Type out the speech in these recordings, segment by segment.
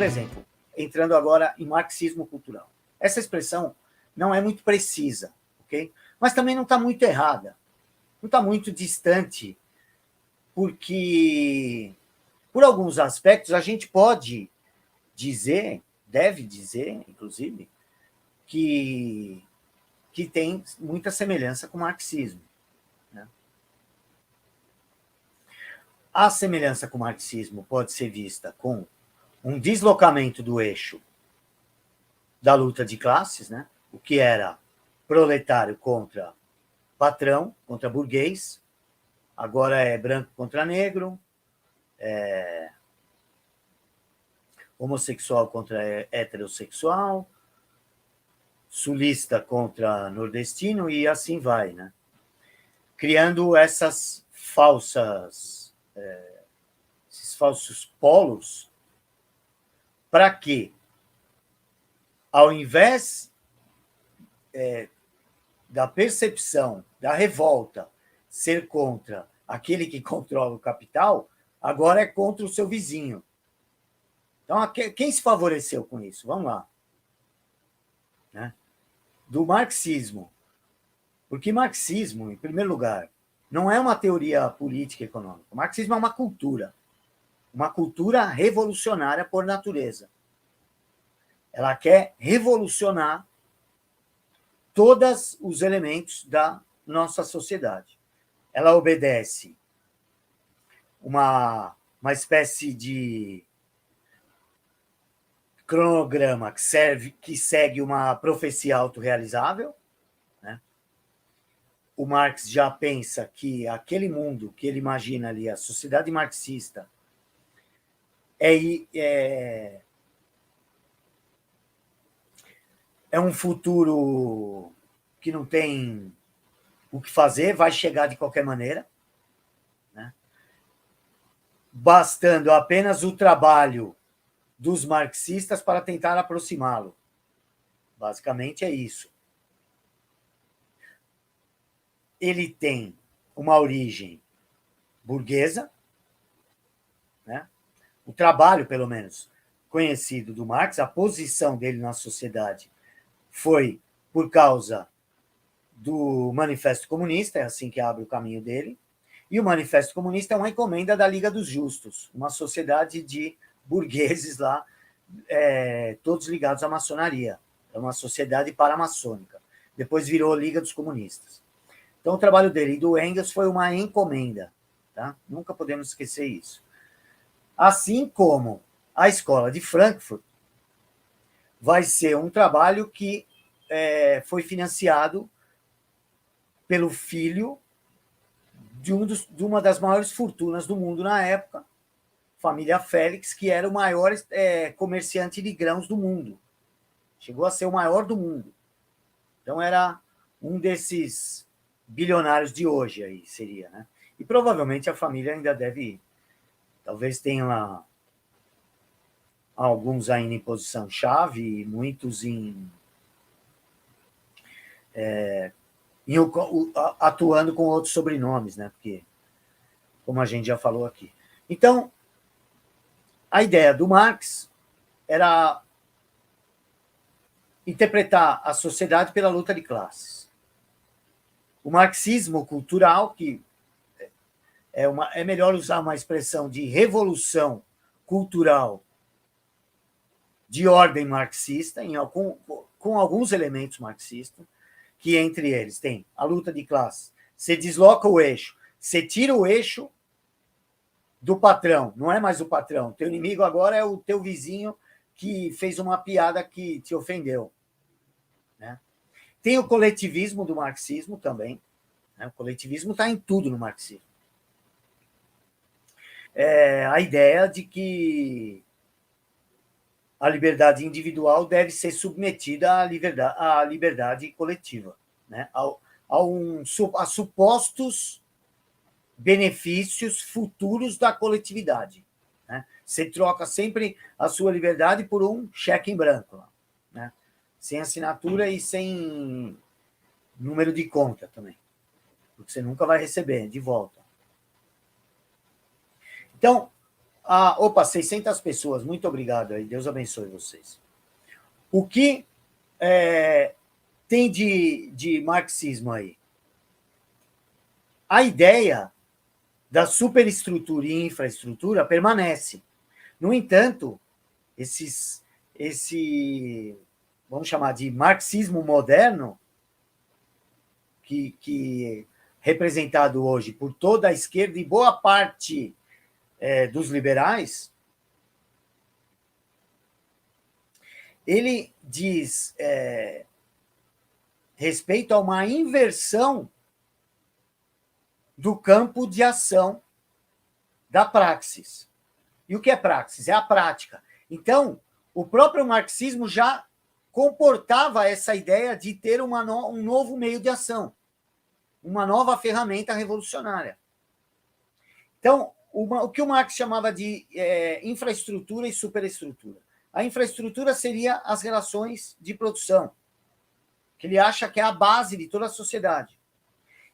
por exemplo, entrando agora em marxismo cultural. Essa expressão não é muito precisa, ok? Mas também não está muito errada, não está muito distante, porque, por alguns aspectos, a gente pode dizer, deve dizer, inclusive, que tem muita semelhança com o marxismo. Né? A semelhança com o marxismo pode ser vista com um deslocamento do eixo da luta de classes, né? O que era proletário contra patrão, contra burguês, agora é branco contra negro, homossexual contra heterossexual, sulista contra nordestino e assim vai, né? Criando esses falsos polos para que, ao invés da percepção da revolta ser contra aquele que controla o capital, agora é contra o seu vizinho. Então, quem se favoreceu com isso? Vamos lá. Né? Do marxismo. Porque marxismo, em primeiro lugar, não é uma teoria política e econômica. O marxismo é uma cultura revolucionária por natureza. Ela quer revolucionar todos os elementos da nossa sociedade. Ela obedece uma espécie de cronograma que segue uma profecia autorrealizável. Né? O Marx já pensa que aquele mundo que ele imagina ali, a sociedade marxista, é um futuro que não tem o que fazer, vai chegar de qualquer maneira, né? Bastando apenas o trabalho dos marxistas para tentar aproximá-lo. Basicamente é isso. Ele tem uma origem burguesa, né? O trabalho, pelo menos, conhecido do Marx, a posição dele na sociedade foi por causa do Manifesto Comunista, é assim que abre o caminho dele, e o Manifesto Comunista é uma encomenda da Liga dos Justos, uma sociedade de burgueses lá, todos ligados à maçonaria. É uma sociedade paramaçônica. Depois virou Liga dos Comunistas. Então, o trabalho dele e do Engels foi uma encomenda. Tá? Nunca podemos esquecer isso. Assim como a Escola de Frankfurt vai ser um trabalho que foi financiado pelo filho de uma das maiores fortunas do mundo na época, família Félix, que era o maior comerciante de grãos do mundo. Chegou a ser o maior do mundo. Então, era um desses bilionários de hoje, aí seria. Né? E provavelmente a família ainda deve... Talvez tenha alguns ainda em posição-chave, muitos atuando com outros sobrenomes, né? Porque, como a gente já falou aqui. Então, a ideia do Marx era interpretar a sociedade pela luta de classes. O marxismo cultural, que é melhor usar uma expressão de revolução cultural de ordem marxista, com alguns elementos marxistas, que entre eles tem a luta de classes. Você desloca o eixo, você tira o eixo do patrão, não é mais o patrão. Teu inimigo agora é o teu vizinho que fez uma piada que te ofendeu. Né? Tem o coletivismo do marxismo também. Né? O coletivismo está em tudo no marxismo. A ideia de que a liberdade individual deve ser submetida à liberdade coletiva, né? A supostos benefícios futuros da coletividade. Né? Você troca sempre a sua liberdade por um cheque em branco, né? Sem assinatura e sem número de conta também, porque você nunca vai receber de volta. Então, Opa, 600 pessoas, muito obrigado aí, Deus abençoe vocês. O que tem de marxismo aí? A ideia da superestrutura e infraestrutura permanece. No entanto, esse, vamos chamar de marxismo moderno, que representado hoje por toda a esquerda e boa parte dos liberais, ele diz respeito a uma inversão do campo de ação da praxis. E o que é praxis? É a prática. Então, o próprio marxismo já comportava essa ideia de ter um novo meio de ação, uma nova ferramenta revolucionária. Então, o que o Marx chamava de infraestrutura e superestrutura. A infraestrutura seria as relações de produção, que ele acha que é a base de toda a sociedade.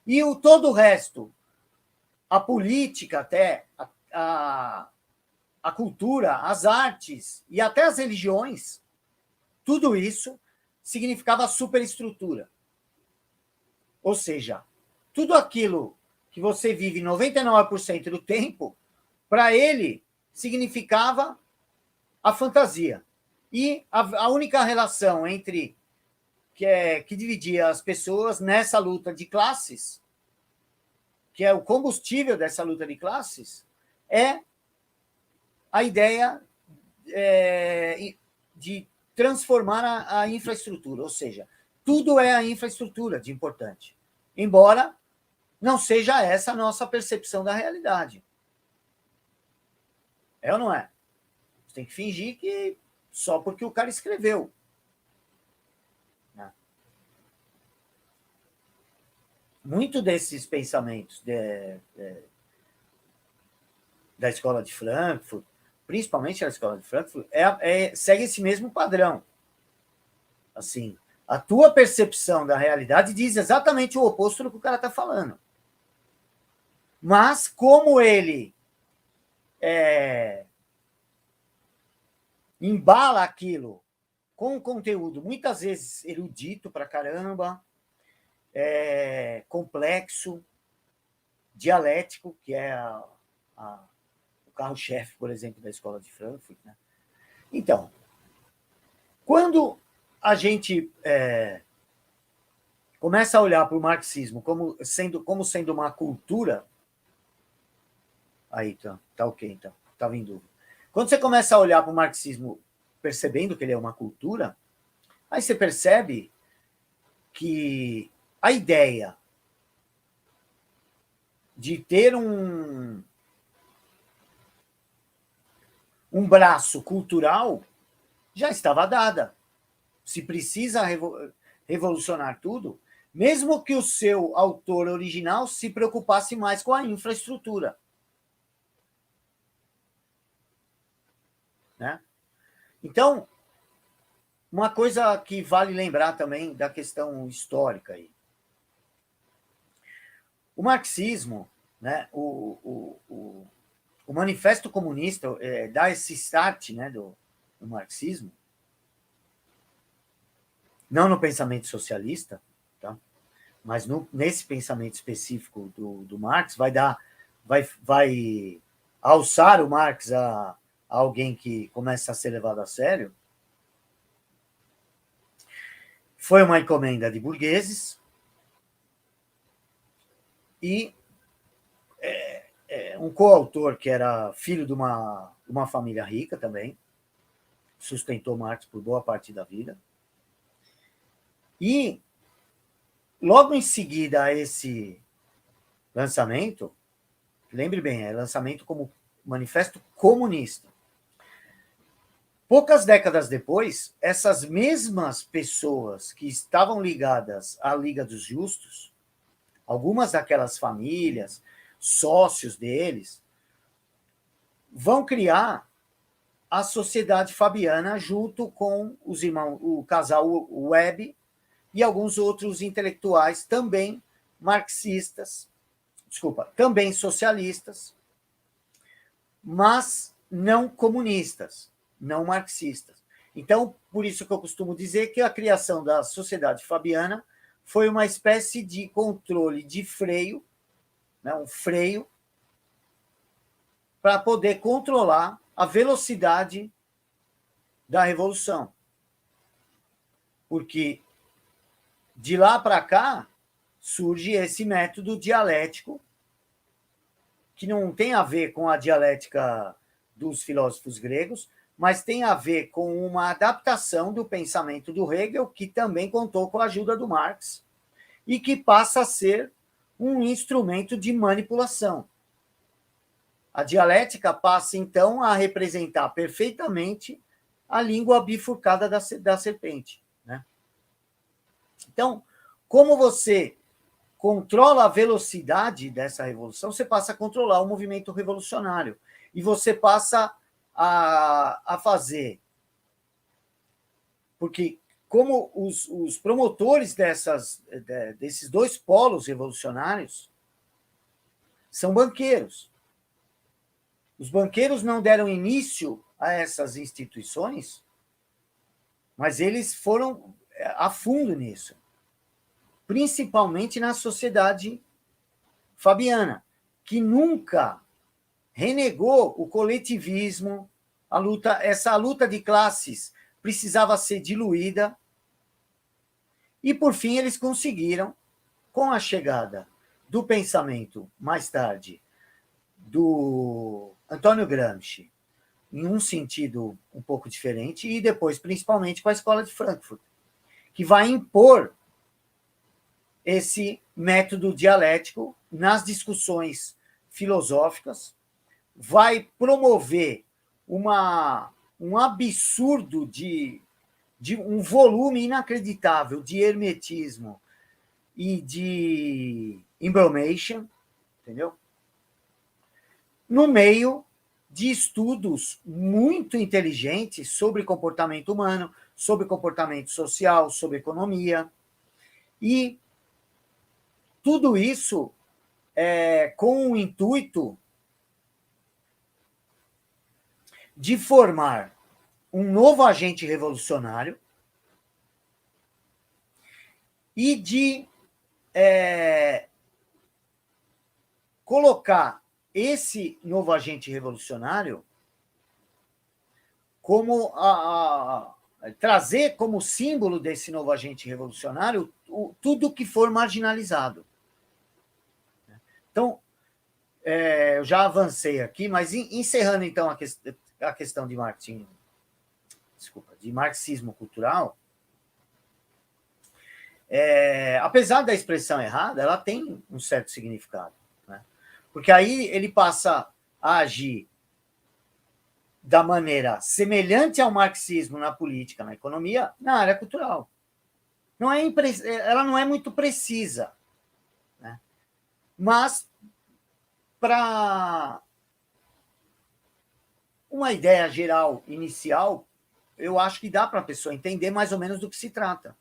E todo o resto, a política até, a cultura, as artes e até as religiões, tudo isso significava superestrutura. Ou seja, tudo aquilo que você vive 99% do tempo, para ele, significava a fantasia. E a única relação que dividia as pessoas nessa luta de classes, que é o combustível dessa luta de classes, é a ideia de transformar a infraestrutura, ou seja, tudo é a infraestrutura de importante, embora não seja essa a nossa percepção da realidade. É ou não é? Você tem que fingir que só porque o cara escreveu. Né? Muito desses pensamentos da escola de Frankfurt, principalmente a escola de Frankfurt, segue esse mesmo padrão. Assim, a tua percepção da realidade diz exatamente o oposto do que o cara está falando. Mas, como ele embala aquilo com um conteúdo, muitas vezes erudito pra caramba, complexo, dialético, que é o carro-chefe, por exemplo, da escola de Frankfurt. Né? Então, quando a gente começa a olhar para o marxismo como sendo uma cultura, aí tá ok, então, estava em dúvida. Quando você começa a olhar para o marxismo percebendo que ele é uma cultura, aí você percebe que a ideia de ter um braço cultural já estava dada. Se precisa revolucionar tudo, mesmo que o seu autor original se preocupasse mais com a infraestrutura. Né? Então, uma coisa que vale lembrar também da questão histórica aí. O marxismo, né, o Manifesto Comunista dá esse start, né, do marxismo, não no pensamento socialista, tá? Mas nesse pensamento específico do Marx, vai alçar o Marx a alguém que começa a ser levado a sério. Foi uma encomenda de burgueses e um coautor que era filho de uma família rica também, sustentou Marx por boa parte da vida. E, logo em seguida a esse lançamento, lembre bem, é lançamento como Manifesto Comunista. Poucas décadas depois, essas mesmas pessoas que estavam ligadas à Liga dos Justos, algumas daquelas famílias, sócios deles, vão criar a Sociedade Fabiana junto com os irmãos, o casal Webb e alguns outros intelectuais também marxistas, também socialistas, mas não comunistas, não marxistas. Então, por isso que eu costumo dizer que a criação da Sociedade Fabiana foi uma espécie de controle de freio, né, um freio, para poder controlar a velocidade da revolução. Porque de lá para cá surge esse método dialético, que não tem a ver com a dialética dos filósofos gregos, mas tem a ver com uma adaptação do pensamento do Hegel, que também contou com a ajuda do Marx, e que passa a ser um instrumento de manipulação. A dialética passa, então, a representar perfeitamente a língua bifurcada da serpente. Né? Então, como você controla a velocidade dessa revolução, você passa a controlar o movimento revolucionário. E você passa a fazer. Porque, como os promotores desses dois polos revolucionários são banqueiros. Os banqueiros não deram início a essas instituições, mas eles foram a fundo nisso, principalmente na sociedade fabiana, que nunca renegou o coletivismo, essa luta de classes precisava ser diluída, e, por fim, eles conseguiram, com a chegada do pensamento, mais tarde, do Antônio Gramsci, em um sentido um pouco diferente, e depois, principalmente, com a Escola de Frankfurt, que vai impor esse método dialético nas discussões filosóficas, vai promover um absurdo de um volume inacreditável de hermetismo e de embromation, entendeu? No meio de estudos muito inteligentes sobre comportamento humano, sobre comportamento social, sobre economia, e tudo isso com o intuito de formar um novo agente revolucionário e de colocar esse novo agente revolucionário como trazer como símbolo desse novo agente revolucionário tudo que for marginalizado. Então, eu já avancei aqui, mas encerrando então a questão de marxismo cultural, apesar da expressão errada, ela tem um certo significado, né? Porque aí ele passa a agir da maneira semelhante ao marxismo na política, na economia, na área cultural. Ela não é muito precisa, né? Mas, para uma ideia geral inicial, eu acho que dá para a pessoa entender mais ou menos do que se trata.